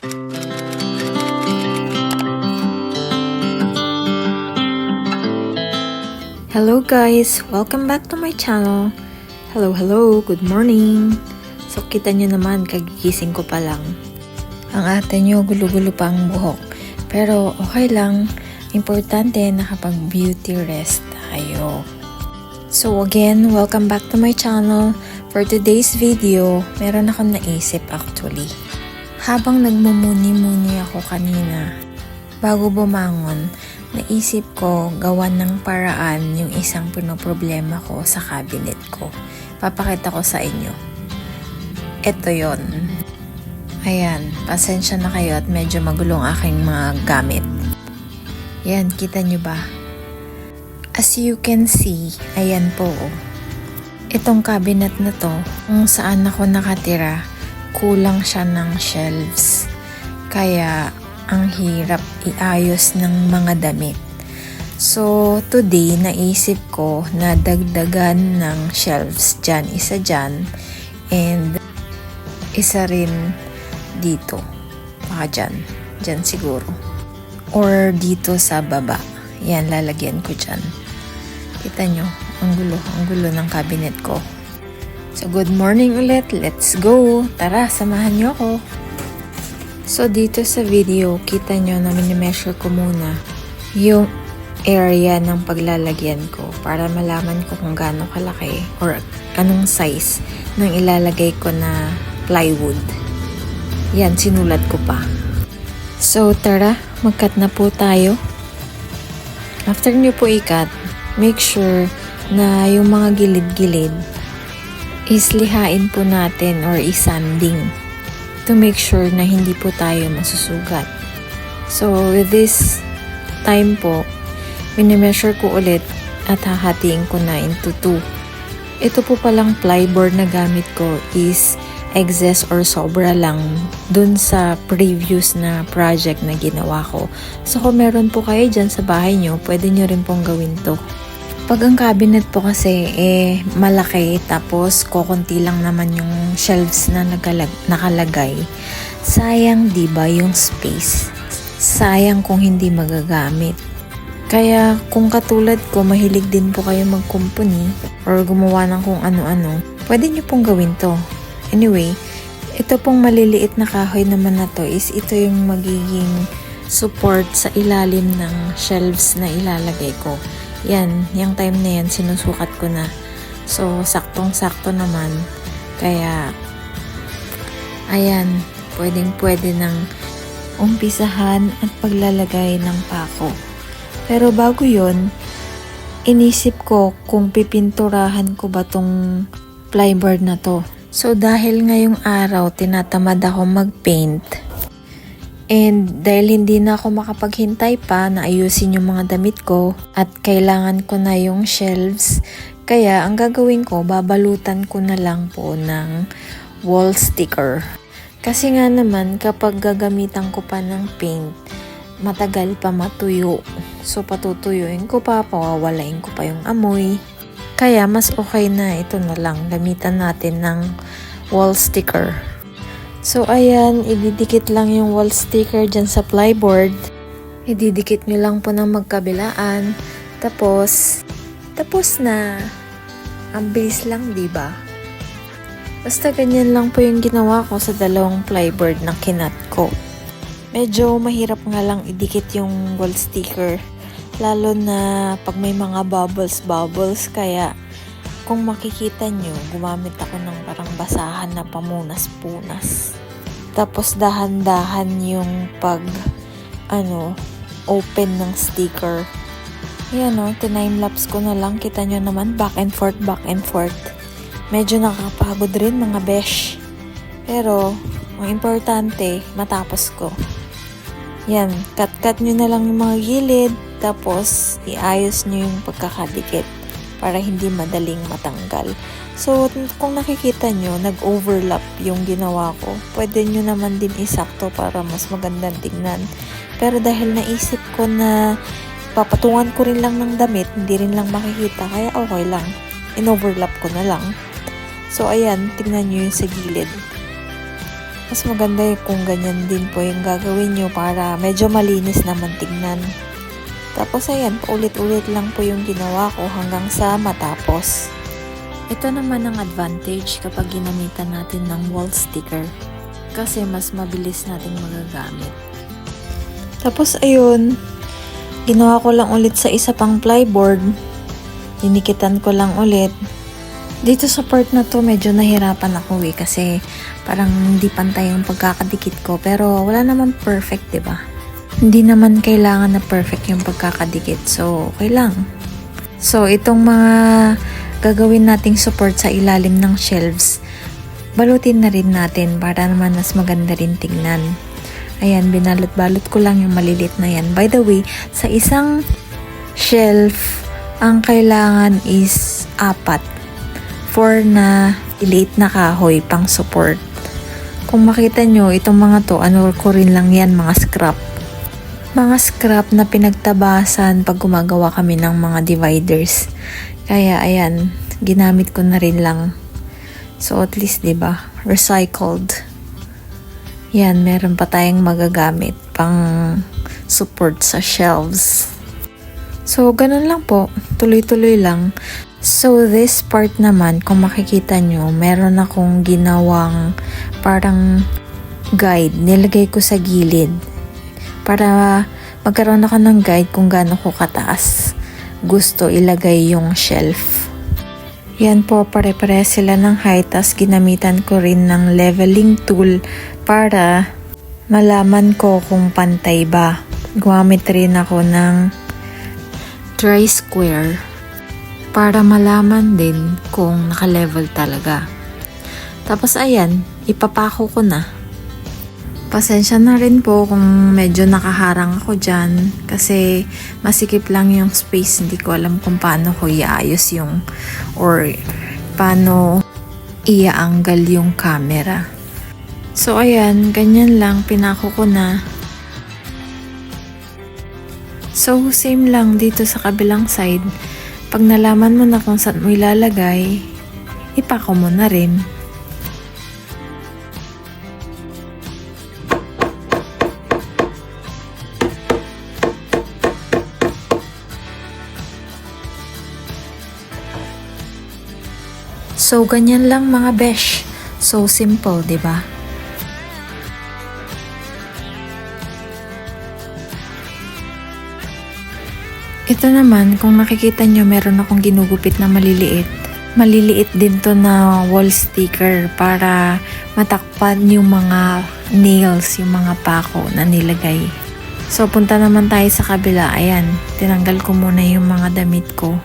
Hello guys! Welcome back to my channel. Hello, good morning! So kita nyo naman, kagigising ko pa lang. Ang ate nyo, gulo-gulo pa ang buhok. Pero okay lang, importante nakapag beauty rest tayo. So again, welcome back to my channel. For today's video, meron akong naisip actually. Habang nagmumuni-muni ako kanina, bago bumangon, naisip ko gawan ng paraan yung isang pinoproblema ko sa cabinet ko. Papakita ko sa inyo. Ito yon. Ayan, pasensya na kayo at medyo magulong aking mga gamit. Yan, kita nyo ba? As you can see, ayan po. Itong cabinet na to, kung saan ako nakatira, kulang siya ng shelves. Kaya, ang hirap iayos ng mga damit. So, today, naisip ko na dagdagan ng shelves dyan. Isa dyan, and isa rin dito. Baka dyan. Dyan siguro. Or dito sa baba. Yan, lalagyan ko dyan. Kita nyo, ang gulo ng cabinet ko. So, good morning ulit. Let's go! Tara, samahan nyo ako. So, dito sa video, kita nyo na minimeasure ko muna yung area ng paglalagyan ko para malaman ko kung gaano kalaki or anong size ng ilalagay ko na plywood. Yan, sinulat ko pa. So, tara, mag-cut na po tayo. After nyo po i-cut, make sure na yung mga gilid-gilid is lihain po natin or isanding to make sure na hindi po tayo masusugat. So, with this time po, minimeasure ko ulit at hahatiin ko na into 2. Ito po palang plyboard na gamit ko is excess or sobra lang dun sa previous na project na ginawa ko. So, kung meron po kayo dyan sa bahay nyo, pwede nyo rin pong gawin to. Pag ang cabinet po kasi malaki tapos kokonti lang naman yung shelves na nakalagay, sayang 'di ba yung space? Sayang kung hindi magagamit. Kaya kung katulad ko mahilig din po kayo mag-company or gumawa ng kung ano-ano, pwede niyo pong gawin to. Anyway, ito pong maliliit na kahoy naman na to is ito yung magiging support sa ilalim ng shelves na ilalagay ko. Yan, yung time na yan, sinusukat ko na. So, saktong-sakto naman. Kaya, ayan, pwedeng-pwede ng umpisahan at paglalagay ng pako. Pero bago yon, inisip ko kung pipinturahan ko ba tong plyboard na to. So, dahil ngayong araw, tinatamad ako mag-paint. And dahil hindi na ako makapaghintay pa na ayusin yung mga damit ko at kailangan ko na yung shelves, kaya ang gagawin ko, babalutan ko na lang po ng wall sticker. Kasi nga naman, kapag gagamitan ko pa ng paint, matagal pa matuyo. So patutuyuin ko pa, pawawalain ko pa yung amoy. Kaya mas okay na ito na lang, gamitan natin ng wall sticker. So, ayan, ididikit lang yung wall sticker dyan sa plyboard. Ididikit nyo lang po ng magkabilaan. Tapos na. Ang bilis lang, diba? Basta ganyan lang po yung ginawa ko sa dalawang plyboard na kinat ko. Medyo mahirap nga lang idikit yung wall sticker. Lalo na pag may mga bubbles. Kaya, kung makikita nyo, gumamit ako ng parang basahan na pamunas-punas. Tapos dahan-dahan yung open ng sticker. Ayan o, time-lapse ko na lang. Kita nyo naman, back and forth. Medyo nakakapagod rin mga besh. Pero, ang importante, matapos ko. Yan, cut-cut nyo na lang yung mga gilid. Tapos, iayos nyo yung pagkakadikit para hindi madaling matanggal. So, kung nakikita nyo, nag-overlap yung ginawa ko. Pwede nyo naman din isakto para mas magandang tingnan. Pero dahil naisip ko na papatungan ko rin lang ng damit, hindi rin lang makikita, kaya okay lang. In-overlap ko na lang. So, ayan, tingnan nyo yung sa gilid. Mas maganda kung ganyan din po yung gagawin nyo para medyo malinis naman tignan. Tapos ayan, paulit-ulit lang po yung ginawa ko hanggang sa matapos. Ito naman ang advantage kapag ginamitan natin ng wall sticker. Kasi mas mabilis nating magagamit. Tapos ayun, ginawa ko lang ulit sa isa pang plyboard. Dinikitan ko lang ulit. Dito sa part na to medyo nahirapan ako kasi parang hindi pantay yung pagkakadikit ko. Pero wala naman perfect, diba? Hindi naman kailangan na perfect yung pagkakadikit. So, okay lang. So, itong mga gagawin nating support sa ilalim ng shelves, balutin na rin natin para naman mas maganda rin tingnan. Ayan, binalot-balot ko lang yung malilit na yan. By the way, sa isang shelf, ang kailangan is 4 na liit na kahoy pang support. Kung makita nyo, itong mga to, ano ko rin lang yan, mga scrap. Mga scrap na pinagtabasan pag gumagawa kami ng mga dividers. Kaya, ayan, ginamit ko na rin lang. So, at least, diba, recycled. Yan, meron pa tayong magagamit pang support sa shelves. So, ganun lang po. Tuloy-tuloy lang. So, this part naman, kung makikita nyo, meron akong ginawang parang guide. Nilagay ko sa gilid. Para magkaroon ako ng guide kung gaano ko kataas gusto ilagay yung shelf. Yan po, pare-pare sila ng height. Tas ginamitan ko rin ng leveling tool para malaman ko kung pantay ba. Gumamit rin ako ng dry square para malaman din kung naka-level talaga. Tapos ayan, ipapako ko na. Pasensya na rin po kung medyo nakaharang ako dyan kasi masikip lang yung space. Hindi ko alam kung paano ko iayos yung or paano iaanggal yung camera. So ayan, ganyan lang, pinako ko na. So same lang dito sa kabilang side. Pag nalaman mo na kung saan mo ilalagay, ipako mo na rin. So, ganyan lang mga besh. So, simple, diba? Ito naman, kung nakikita nyo, meron akong ginugupit na maliliit. Maliliit din to na wall sticker para matakpan yung mga nails, yung mga pako na nilagay. So, punta naman tayo sa kabila. Ayan, tinanggal ko muna yung mga damit ko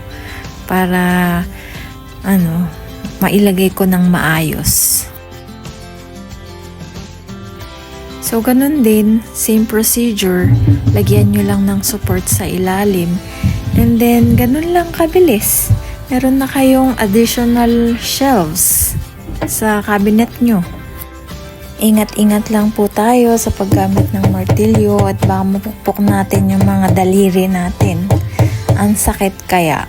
para, mailagay ko ng maayos. So, ganun din, same procedure. Lagyan nyo lang ng support sa ilalim. And then, ganun lang kabilis. Meron na kayong additional shelves sa cabinet nyo. Ingat-ingat lang po tayo sa paggamit ng martilyo at baka mapukpok natin yung mga daliri natin. Ang sakit kaya.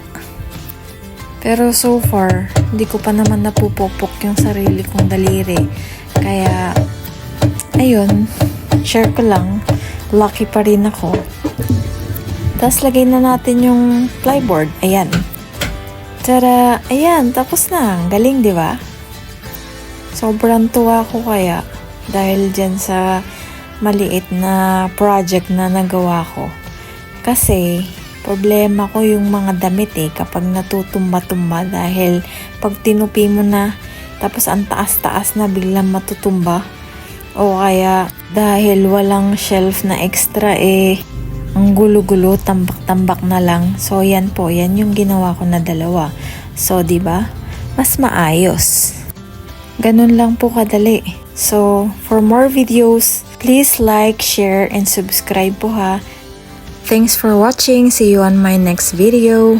Pero so far, hindi ko pa naman napupukpok yung sarili kong daliri. Kaya, ayun, share ko lang. Lucky pa rin ako. Tapos lagay na natin yung plyboard. Ayan. Tara, ayan, tapos na. Galing, di ba? Sobrang tuwa ko kaya dahil dyan sa maliit na project na nagawa ko. Kasi, problema ko yung mga damit kapag natutumba-tumba dahil pag tinupi mo na tapos ang taas-taas na biglang matutumba o kaya dahil walang shelf na extra ang gulo-gulo, tambak-tambak na lang. So yan po, yan yung ginawa ko na dalawa. So 'di ba? Mas maayos. Ganun lang po kadali. So for more videos, please like, share and subscribe po ha. Thanks for watching. See you on my next video.